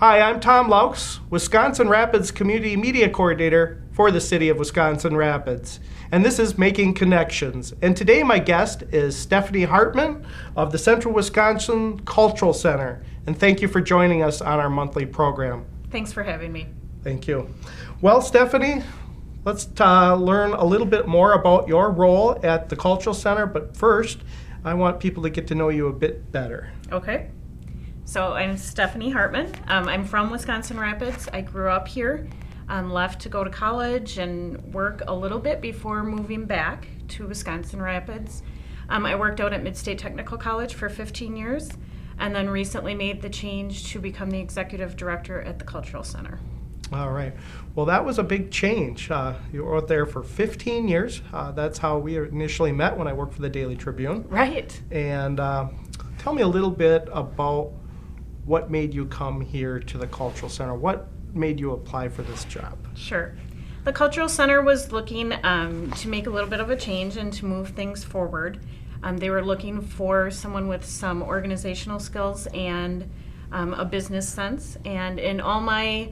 Hi, I'm Tom Laux, Wisconsin Rapids Community Media Coordinator for the City of Wisconsin Rapids. And this is Making Connections. And today my guest is Stephanie Hartman of the Central Wisconsin Cultural Center. And thank you for joining us on our monthly program. Thanks for having me. Thank you. Well, Stephanie, let's learn a little bit more about your role at the Cultural Center. But first, I want people to get to know you a bit better. Okay. So I'm Stephanie Hartman. I'm from Wisconsin Rapids. I grew up here, left to go to college and work a little bit before moving back to Wisconsin Rapids. I worked out at Midstate Technical College for 15 years and then recently made the change to become the executive director at the Cultural Center. All right. Well, that was a big change. You were out there for 15 years. That's how we initially met when I worked for the Daily Tribune. Right. And tell me a little bit about what made you come here to the Cultural Center. What made you apply for this job? Sure. The Cultural Center was looking to make a little bit of a change and to move things forward. They were looking for someone with some organizational skills and a business sense. And in all my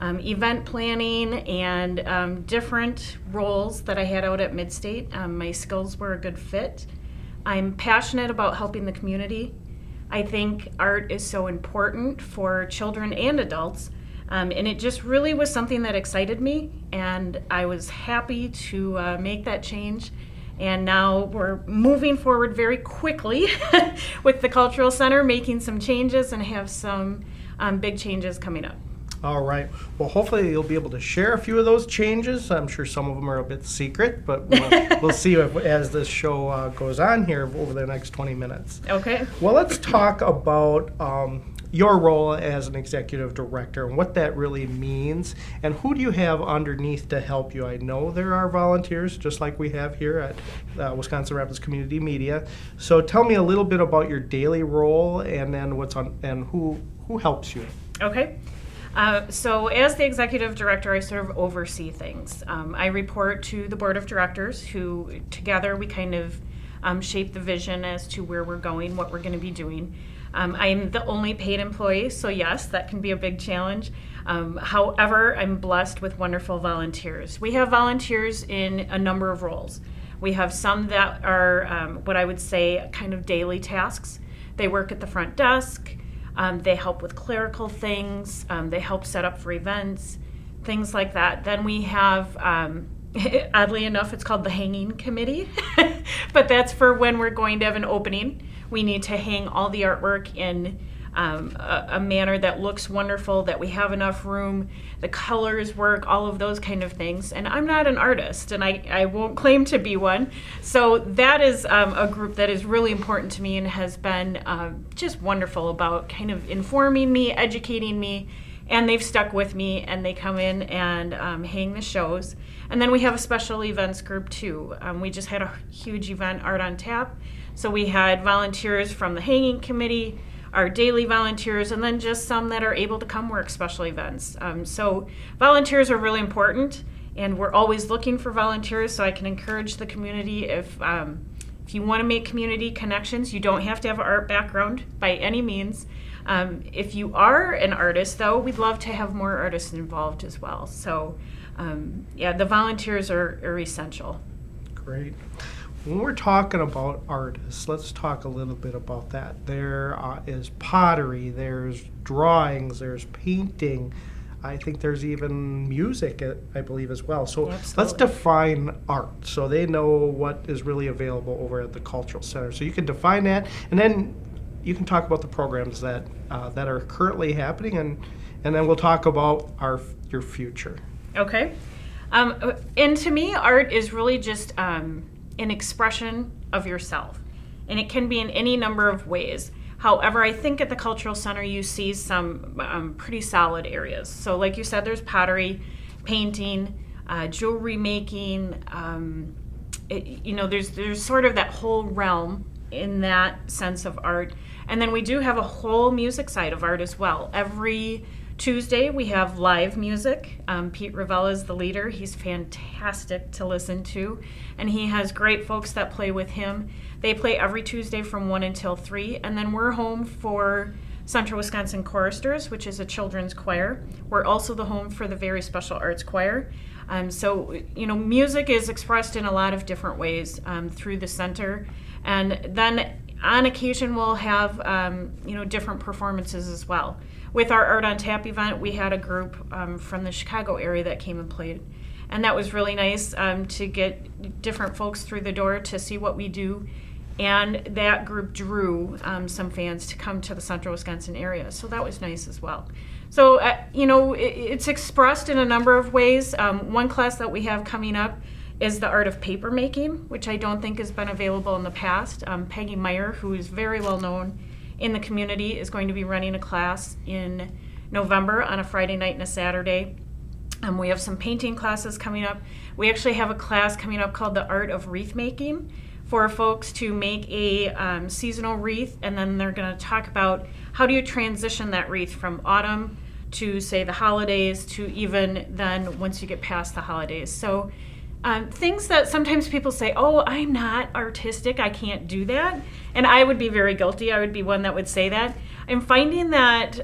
event planning and different roles that I had out at Midstate, my skills were a good fit. I'm passionate about helping the community. I think art is so important for children and adults, and it just really was something that excited me, and I was happy to make that change. And now we're moving forward very quickly with the Cultural Center, making some changes and have some big changes coming up. All right. Well, hopefully you'll be able to share a few of those changes. I'm sure some of them are a bit secret, but we'll see as this show goes on here over the next 20 minutes. Okay. Well, let's talk about your role as an executive director and what that really means, and who do you have underneath to help you? I know there are volunteers, just like we have here at Wisconsin Rapids Community Media. So tell me a little bit about your daily role, and then who helps you. Okay. So as the executive director, I sort of oversee things. I report to the board of directors, who together we kind of shape the vision as to where we're going, what we're going to be doing. I'm the only paid employee, so yes, that can be a big challenge. However, I'm blessed with wonderful volunteers. We have volunteers in a number of roles. We have some that are what I would say kind of daily tasks. They work at the front desk. They help with clerical things. They help set up for events, things like that. Then we have, oddly enough, it's called the hanging committee, but that's for when we're going to have an opening. We need to hang all the artwork in a manner that looks wonderful, that we have enough room, the colors work, all of those kind of things. And I'm not an artist, and I won't claim to be one. So that is a group that is really important to me and has been just wonderful about kind of informing me, educating me, and they've stuck with me, and they come in and hang the shows. And then we have a special events group too. We just had a huge event, Art on Tap. So we had volunteers from the hanging committee, our daily volunteers, and then just some that are able to come work special events. So volunteers are really important, and we're always looking for volunteers, so I can encourage the community if you want to make community connections. You don't have to have an art background by any means. If you are an artist, though, we'd love to have more artists involved as well. So the volunteers are essential. Great. When we're talking about artists, let's talk a little bit about that. There is pottery, there's drawings, there's painting. I think there's even music, I believe, as well. So Let's define art so they know what is really available over at the Cultural Center. So you can define that, and then you can talk about the programs that are currently happening, and then we'll talk about your future. Okay. And to me, art is really just an expression of yourself, and it can be in any number of ways. However, I think at the Cultural Center you see some pretty solid areas. So like you said, there's pottery, painting, jewelry making, there's sort of that whole realm in that sense of art. And then we do have a whole music side of art as well. Every Tuesday, we have live music. Pete Ravella is the leader. He's fantastic to listen to, and he has great folks that play with him. They play every Tuesday from 1 until 3, and then we're home for Central Wisconsin Choristers, which is a children's choir. We're also the home for the Very Special Arts Choir. So, music is expressed in a lot of different ways through the center. And then on occasion, we'll have, different performances as well. With our Art on Tap event, we had a group from the Chicago area that came and played. And that was really nice to get different folks through the door to see what we do. And that group drew some fans to come to the Central Wisconsin area. So that was nice as well. So, it's expressed in a number of ways. One class that we have coming up is the art of paper making, which I don't think has been available in the past. Peggy Meyer, who is very well known in the community, is going to be running a class in November on a Friday night and a Saturday. We have some painting classes coming up. We actually have a class coming up called the Art of Wreath Making for folks to make a seasonal wreath, and then they're going to talk about how do you transition that wreath from autumn to, say, the holidays, to even then once you get past the holidays. So things that sometimes people say, oh, I'm not artistic, I can't do that. And I would be very guilty. I would be one that would say that. I'm finding that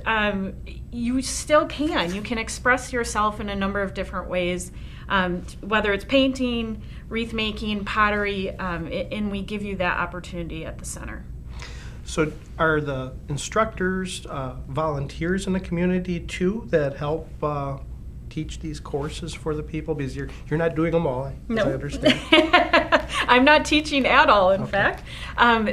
you still can. You can express yourself in a number of different ways, whether it's painting, wreath making, pottery, and we give you that opportunity at the center. So are the instructors volunteers in the community too that help teach these courses for the people? Because you're not doing them all, as I understand. I'm not teaching at all, in fact.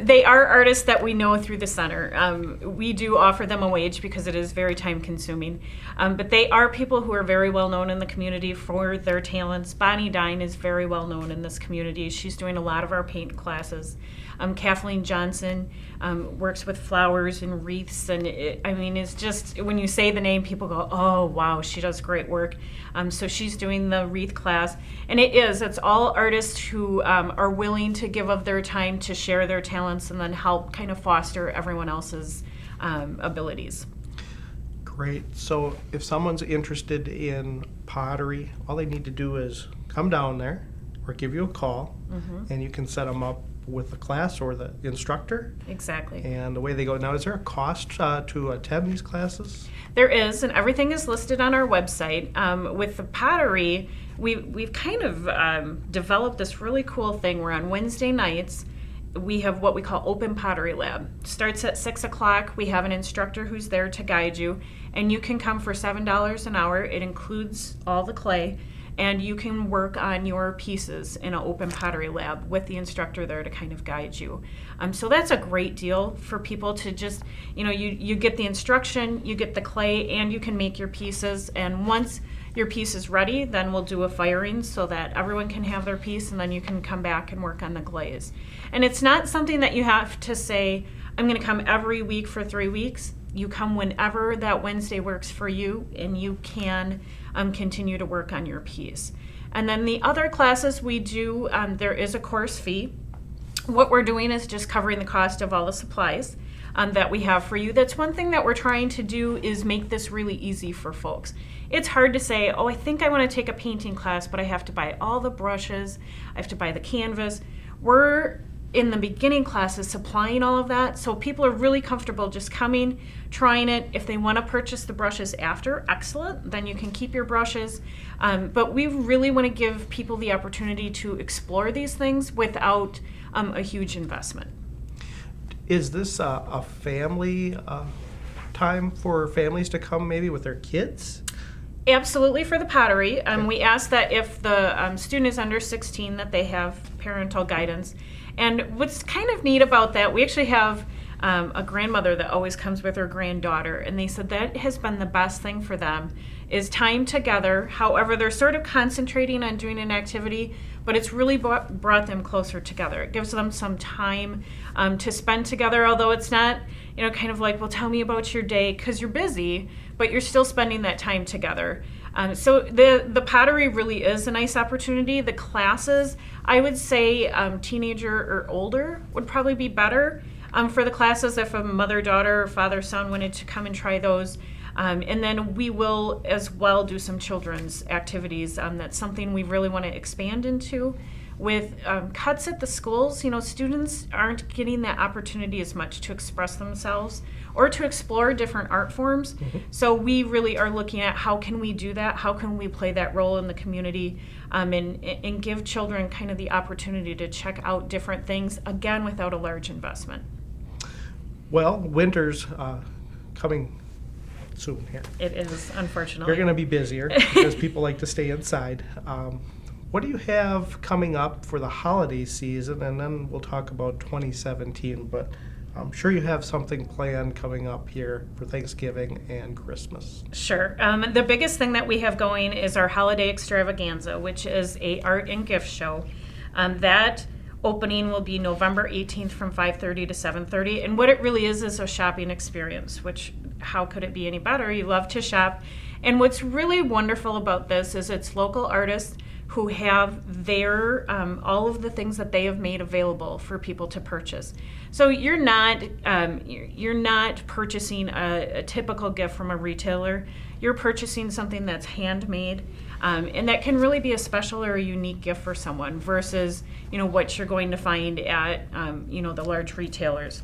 They are artists that we know through the center. We do offer them a wage because it is very time consuming. But they are people who are very well known in the community for their talents. Bonnie Dine is very well known in this community. She's doing a lot of our paint classes. Kathleen Johnson works with flowers and wreaths, and it's just, when you say the name, people go, oh, wow, she does great work. So she's doing the wreath class, and it's all artists who are willing to give of their time to share their talents and then help kind of foster everyone else's abilities. Great. So if someone's interested in pottery, all they need to do is come down there or give you a call, and you can set them up with the class or the instructor. Exactly. And the way they go. Now, is there a cost to attend these classes? There is, and everything is listed on our website. With the pottery, we've kind of developed this really cool thing where on Wednesday nights, we have what we call Open Pottery Lab. Starts at 6 o'clock. We have an instructor who's there to guide you, and you can come for $7 an hour. It includes all the clay, and you can work on your pieces in an Open Pottery Lab with the instructor there to kind of guide you. So that's a great deal for people to just, you get the instruction, you get the clay, and you can make your pieces. And once your piece is ready, then we'll do a firing so that everyone can have their piece, and then you can come back and work on the glaze. And it's not something that you have to say, I'm going to come every week for 3 weeks. You come whenever that Wednesday works for you, and you can continue to work on your piece. And then the other classes we do, there is a course fee. What we're doing is just covering the cost of all the supplies that we have for you. That's one thing that we're trying to do, is make this really easy for folks. It's hard to say, oh, I think I want to take a painting class, but I have to buy all the brushes, I have to buy the canvas. We're in the beginning classes supplying all of that, so people are really comfortable just coming, trying it. If they want to purchase the brushes after, excellent, then you can keep your brushes. But we really want to give people the opportunity to explore these things without a huge investment. Is this a family time for families to come maybe with their kids? Absolutely, for the pottery. We ask that if the student is under 16 that they have parental guidance. And what's kind of neat about that, we actually have a grandmother that always comes with her granddaughter, and they said that has been the best thing for them, is time together. However, they're sort of concentrating on doing an activity, but it's really brought them closer together. It gives them some time to spend together, although it's not, kind of like, well, tell me about your day, because you're busy, but you're still spending that time together. So the pottery really is a nice opportunity. The classes, I would say teenager or older would probably be better for the classes if a mother, daughter, or father, son wanted to come and try those. And then we will as well do some children's activities. That's something we really want to expand into. with cuts at the schools, students aren't getting that opportunity as much to express themselves or to explore different art forms. So we really are looking at how can we do that? How can we play that role in the community, and give children kind of the opportunity to check out different things, again, without a large investment. Well, winter's coming soon here. It is, unfortunately. You're going to be busier because people like to stay inside. What do you have coming up for the holiday season? And then we'll talk about 2017, but I'm sure you have something planned coming up here for Thanksgiving and Christmas. Sure. The biggest thing that we have going is our holiday extravaganza, which is a art and gift show. That opening will be November 18th from 5:30 to 7:30. And what it really is a shopping experience, which how could it be any better? You love to shop. And what's really wonderful about this is it's local artists who have their all of the things that they have made available for people to purchase. So you're not purchasing a typical gift from a retailer. You're purchasing something that's handmade, and that can really be a special or a unique gift for someone versus what you're going to find at the large retailers.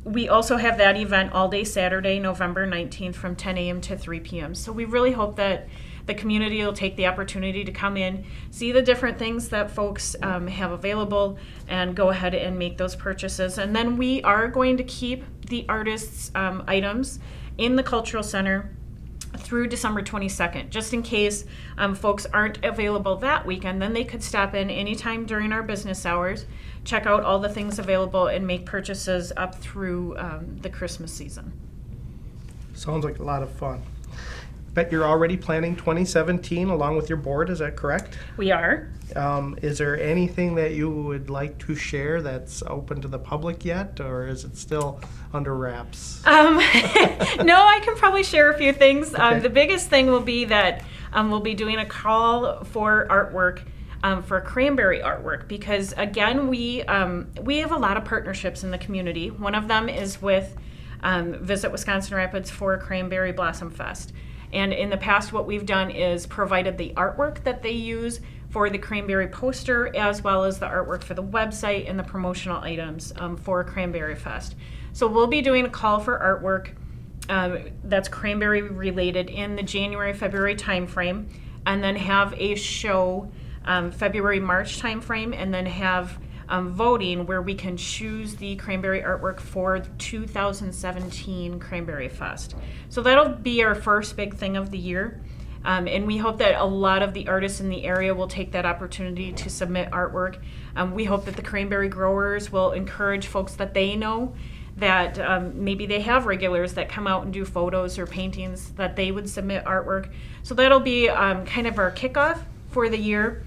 We also have that event all day Saturday, November 19th from 10 a.m. to 3 p.m. So we really hope that the community will take the opportunity to come in, see the different things that folks have available, and go ahead and make those purchases. And then we are going to keep the artists' items in the Cultural Center through December 22nd, just in case folks aren't available that weekend. Then they could stop in anytime during our business hours, check out all the things available, and make purchases up through the Christmas season. Sounds like a lot of fun. Bet you're already planning 2017 along with your board, is that correct? We are. Is there anything that you would like to share that's open to the public yet, or is it still under wraps? No, I can probably share a few things. Okay. The biggest thing will be that we'll be doing a call for artwork, for cranberry artwork, because again, we have a lot of partnerships in the community. One of them is with Visit Wisconsin Rapids for Cranberry Blossom Fest. And in the past, what we've done is provided the artwork that they use for the cranberry poster, as well as the artwork for the website and the promotional items for Cranberry Fest. So we'll be doing a call for artwork that's cranberry related in the January-February timeframe, and then have a show February-March timeframe, and then have voting where we can choose the cranberry artwork for 2017 Cranberry Fest. So that'll be our first big thing of the year. And we hope that a lot of the artists in the area will take that opportunity to submit artwork. We hope that the cranberry growers will encourage folks that they know that maybe they have regulars that come out and do photos or paintings, that they would submit artwork. So that'll be kind of our kickoff for the year.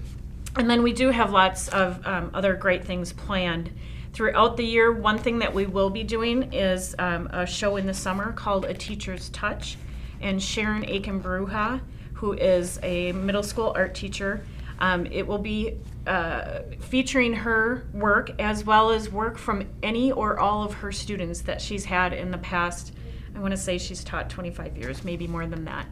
And then we do have lots of other great things planned throughout the year. One thing that we will be doing is a show in the summer called A Teacher's Touch. And Sharon Aiken-Bruja, who is a middle school art teacher, it will be featuring her work as well as work from any or all of her students that she's had in the past. I want to say she's taught 25 years, maybe more than that.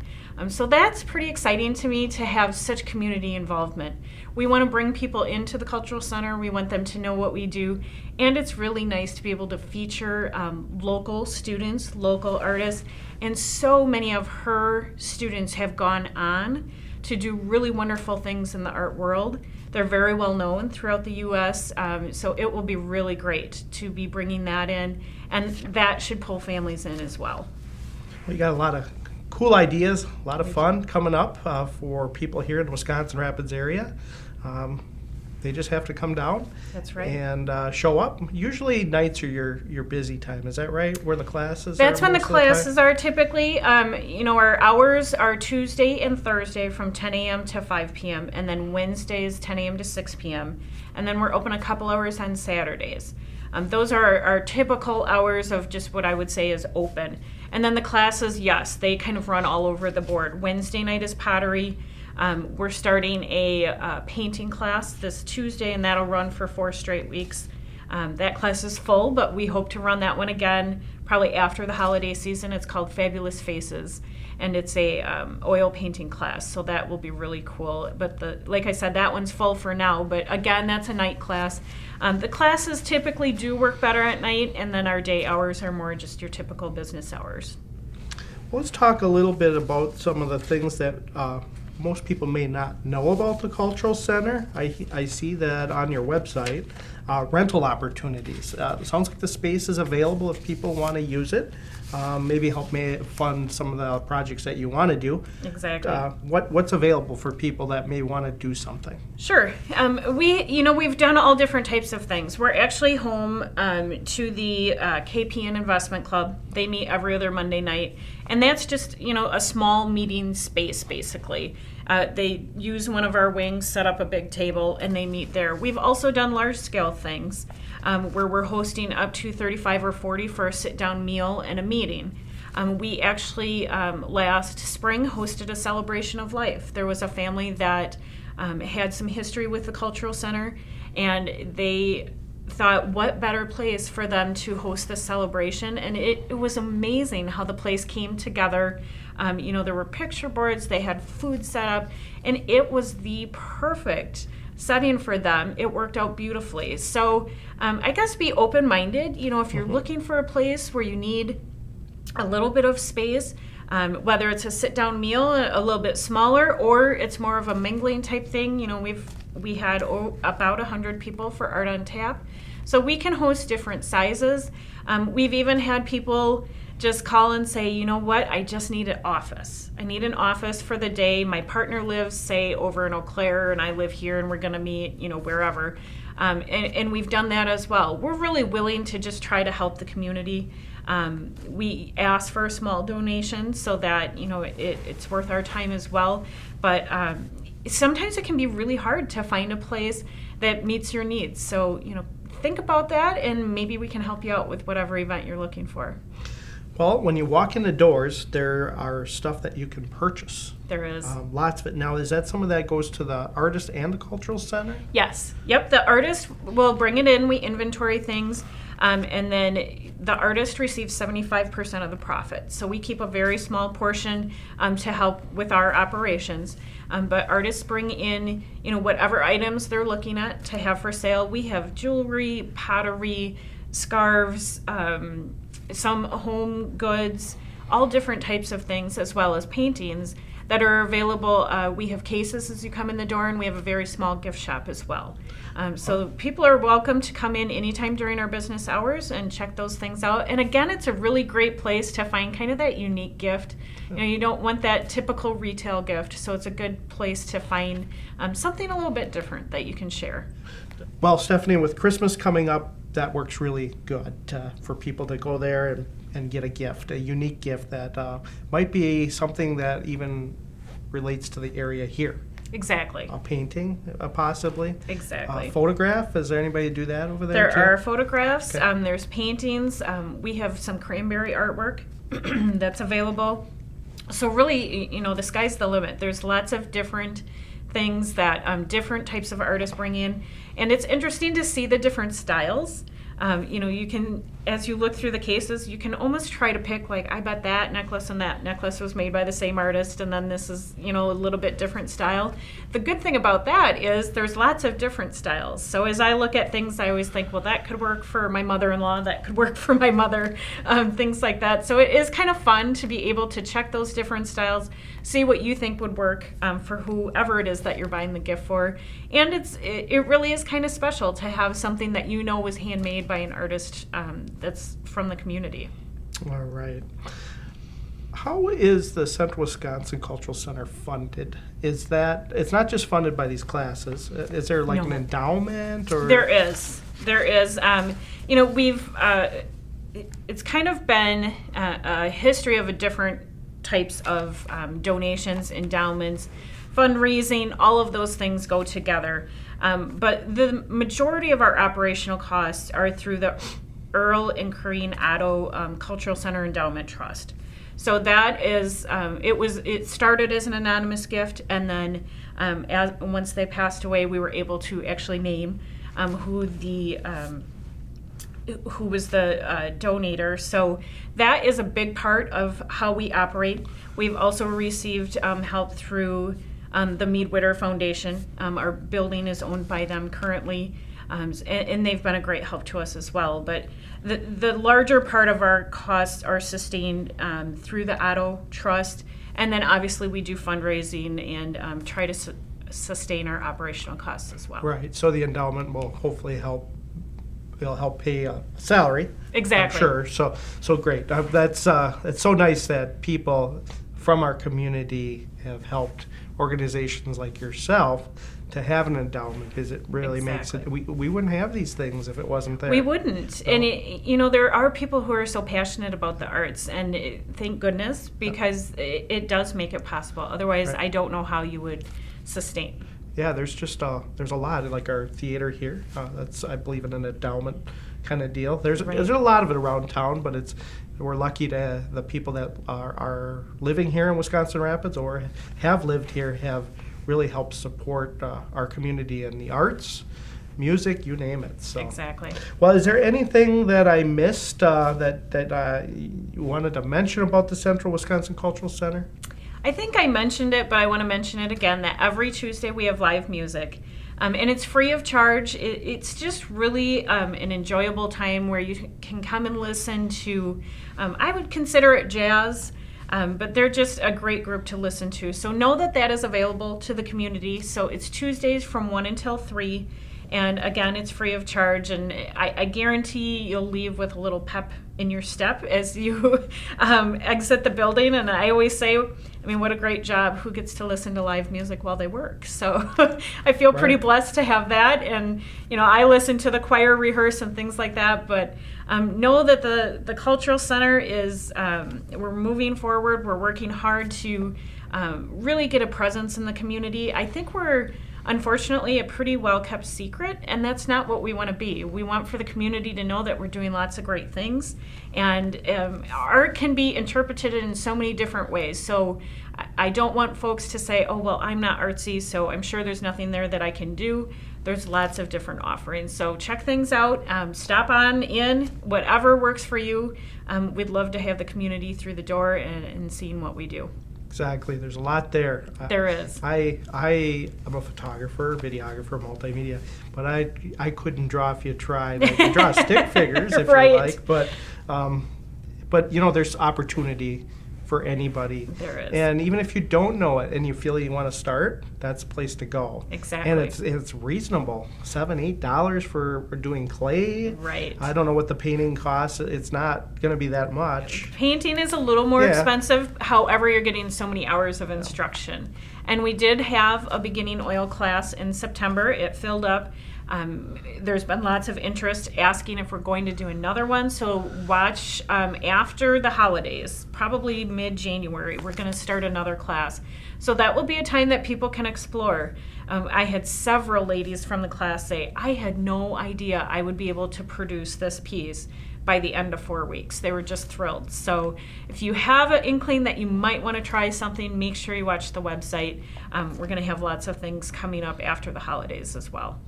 So that's pretty exciting to me to have such community involvement. We want to bring people into the Cultural Center. We want them to know what we do. And it's really nice to be able to feature local students, local artists. And so many of her students have gone on to do really wonderful things in the art world. They're very well known throughout the U.S., so it will be really great to be bringing that in, and that should pull families in as well. We got a lot of cool ideas, a lot of fun coming up for people here in the Wisconsin Rapids area. They just have to come down. That's right. And show up. Usually nights are your busy time. Is that right? Where the classes That's are when the most of the time? classes are typically. Our hours are Tuesday and Thursday from 10 a.m. to 5 p.m. and then Wednesdays 10 a.m. to 6 p.m. And then we're open a couple hours on Saturdays. Those are our typical hours of just what I would say is open. And then the classes, yes, they kind of run all over the board. Wednesday night is pottery. We're starting a painting class this Tuesday, and that'll run for 4 straight weeks. That class is full, but we hope to run that one again probably after the holiday season. It's called Fabulous Faces. and it's a oil painting class, so that will be really cool. But like I said, that one's full for now, but again, that's a night class. The classes typically do work better at night, and then our day hours are more just your typical business hours. Let's talk a little bit about some of the things that most people may not know about the Cultural Center. I see that on your website, rental opportunities. It sounds like the space is available if people want to use it. Maybe help me fund some of the projects that you want to do. Exactly. What's available for people that may want to do something? Sure. We've done all different types of things. We're actually home to the KPN Investment Club. They meet every other Monday night, and that's just a small meeting space basically. They use one of our wings, set up a big table, and they meet there. We've also done large scale things where we're hosting up to 35 or 40 for a sit-down meal and a meeting. We actually, last spring, hosted a celebration of life. There was a family that had some history with the Cultural Center, and they thought, what better place for them to host this celebration? And it was amazing how the place came together. There were picture boards, they had food set up, and it was the perfect setting for them. It worked out beautifully. So I guess be open-minded. If you're looking for a place where you need a little bit of space, whether it's a sit-down meal, a little bit smaller, or it's more of a mingling type thing. We had about 100 people for Art on Tap. So we can host different sizes. We've even had people just call and say, you know what, I just need an office. I need an office for the day. My partner lives, say, over in Eau Claire, and I live here, and we're going to meet, wherever. And we've done that as well. We're really willing to just try to help the community. We ask for a small donation so that, it's worth our time as well. But sometimes it can be really hard to find a place that meets your needs. So, think about that, and maybe we can help you out with whatever event you're looking for. Well, when you walk in the doors, there are stuff that you can purchase. There is. Lots of it. Now, is that some of that goes to the artist and the Cultural Center? Yes. Yep. The artist will bring it in. We inventory things. And then the artist receives 75% of the profit. So we keep a very small portion to help with our operations. But artists bring in, whatever items they're looking at to have for sale. We have jewelry, pottery, scarves, some home goods, all different types of things, as well as paintings that are available. We have cases as you come in the door, and we have a very small gift shop as well. So people are welcome to come in anytime during our business hours and check those things out. And again, it's a really great place to find kind of that unique gift. You don't want that typical retail gift, so it's a good place to find something a little bit different that you can share. Well, Stephanie, with Christmas coming up, that works really good for people to go there and get a gift, a unique gift that might be something that even relates to the area here. Exactly. A painting, possibly. Exactly. A photograph. Is there anybody do that over there? There are photographs. Okay. There's paintings. We have some cranberry artwork that's available. So really, the sky's the limit. There's lots of different things that different types of artists bring in. And it's interesting to see the different styles. You can, as you look through the cases, you can almost try to pick, like, I bet that necklace and that necklace was made by the same artist, and then this is, a little bit different style. The good thing about that is there's lots of different styles. So as I look at things, I always think, well, that could work for my mother-in-law, that could work for my mother, things like that. So it is kind of fun to be able to check those different styles, see what you think would work for whoever it is that you're buying the gift for. And it really is kind of special to have something that was handmade by an artist that's from the community. All right. How is the Central Wisconsin Cultural Center funded? It's not just funded by these classes. Is there an endowment or? There is. We've it's kind of been a history of different types of donations, endowments, fundraising. All of those things go together. But the majority of our operational costs are through the Earl and Corrine Otto Cultural Center Endowment Trust. So that is, it started as an anonymous gift, and then once they passed away, we were able to actually name who the who was the donator. So that is a big part of how we operate. We've also received help through the Mead Witter Foundation. Our building is owned by them currently, and they've been a great help to us as well. But the larger part of our costs are sustained through the Otto Trust, and then obviously we do fundraising and try to sustain our operational costs as well. Right. So the endowment will hopefully help. It'll help pay a salary. Exactly. I'm sure. So great. That's it's so nice that people from our community have helped organizations like yourself to have an endowment, because it really makes it. We wouldn't have these things if it wasn't there. We wouldn't. So. And there are people who are so passionate about the arts, and thank goodness, because it does make it possible. Otherwise, right. I don't know how you would sustain. Yeah, there's just there's a lot, like our theater here. That's, I believe, in an endowment kind of deal. There's a lot of it around town, but we're lucky to the people that are living here in Wisconsin Rapids or have lived here have really helped support our community in the arts, music, you name it. So. Exactly. Well, is there anything that I missed that you wanted to mention about the Central Wisconsin Cultural Center? I think I mentioned it, but I want to mention it again, that every Tuesday we have live music. And it's free of charge. It's just really an enjoyable time where you can come and listen to, I would consider it jazz, but they're just a great group to listen to. So know that is available to the community. So it's Tuesdays from 1 until 3. And again, it's free of charge, and I guarantee you'll leave with a little pep in your step as you exit the building. And I always say, what a great job. Who gets to listen to live music while they work? So I feel pretty blessed to have that. And, I listen to the choir rehearse and things like that. But know that the Cultural Center is, we're moving forward. We're working hard to really get a presence in the community. I think we're, unfortunately, a pretty well-kept secret, and that's not what we want to be. We want for the community to know that we're doing lots of great things, and art can be interpreted in so many different ways. So I don't want folks to say, oh, well, I'm not artsy, so I'm sure there's nothing there that I can do. There's lots of different offerings. So check things out. Stop on in, whatever works for you. We'd love to have the community through the door and seeing what we do. Exactly. There's a lot there. There is. I am a photographer, videographer, multimedia, but I couldn't draw if you tried. I can draw stick figures if right. you like, but there's opportunity for anybody. There is. And even if you don't know it and you feel you want to start, that's a place to go. Exactly. And it's reasonable. $7-8 for doing clay. Right. I don't know what the painting costs. It's not going to be that much. Painting is a little more expensive. However, you're getting so many hours of instruction. And we did have a beginning oil class in September. It filled up. There's been lots of interest asking if we're going to do another one. So watch after the holidays, probably mid-January, we're going to start another class. So that will be a time that people can explore. I had several ladies from the class say, I had no idea I would be able to produce this piece by the end of 4 weeks. They were just thrilled. So if you have an inkling that you might want to try something, make sure you watch the website. We're going to have lots of things coming up after the holidays as well.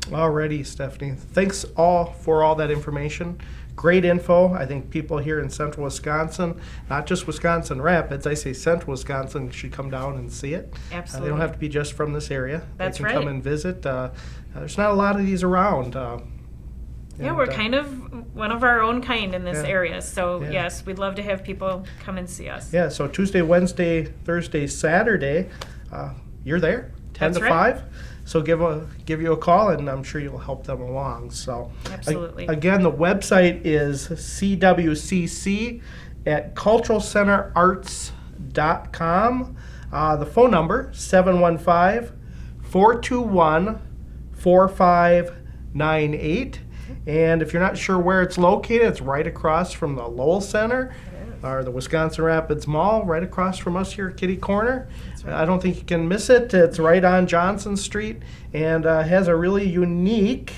Alrighty, Stephanie. Thanks for all that information. Great info. I think people here in Central Wisconsin, not just Wisconsin Rapids, I say Central Wisconsin, should come down and see it. Absolutely. They don't have to be just from this area. That's they can right. come and visit. There's not a lot of these around. We're kind of one of our own kind in this area. So yes, we'd love to have people come and see us. Yeah, so Tuesday, Wednesday, Thursday, Saturday, you're there, 10 That's to right. 5. So give you a call, and I'm sure you'll help them along. So absolutely. Again, the website is CWCC at culturalcenterarts.com. The phone number, 715-421-4598. And if you're not sure where it's located, it's right across from the Lowell Center or the Wisconsin Rapids Mall, right across from us here at Kitty Corner. Right. I don't think you can miss it. It's right on Johnson Street and has a really unique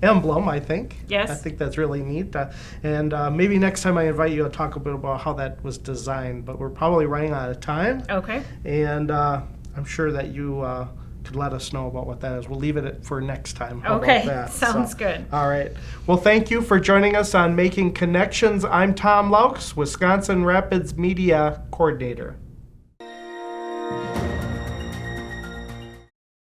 emblem, I think. Yes. I think that's really neat. And maybe next time I invite you to talk a bit about how that was designed, but we're probably running out of time. Okay. And I'm sure that you could let us know about what that is. We'll leave it for next time. How Okay, about that? sounds good. All right. Well, thank you for joining us on Making Connections. I'm Tom Laux, Wisconsin Rapids Media Coordinator.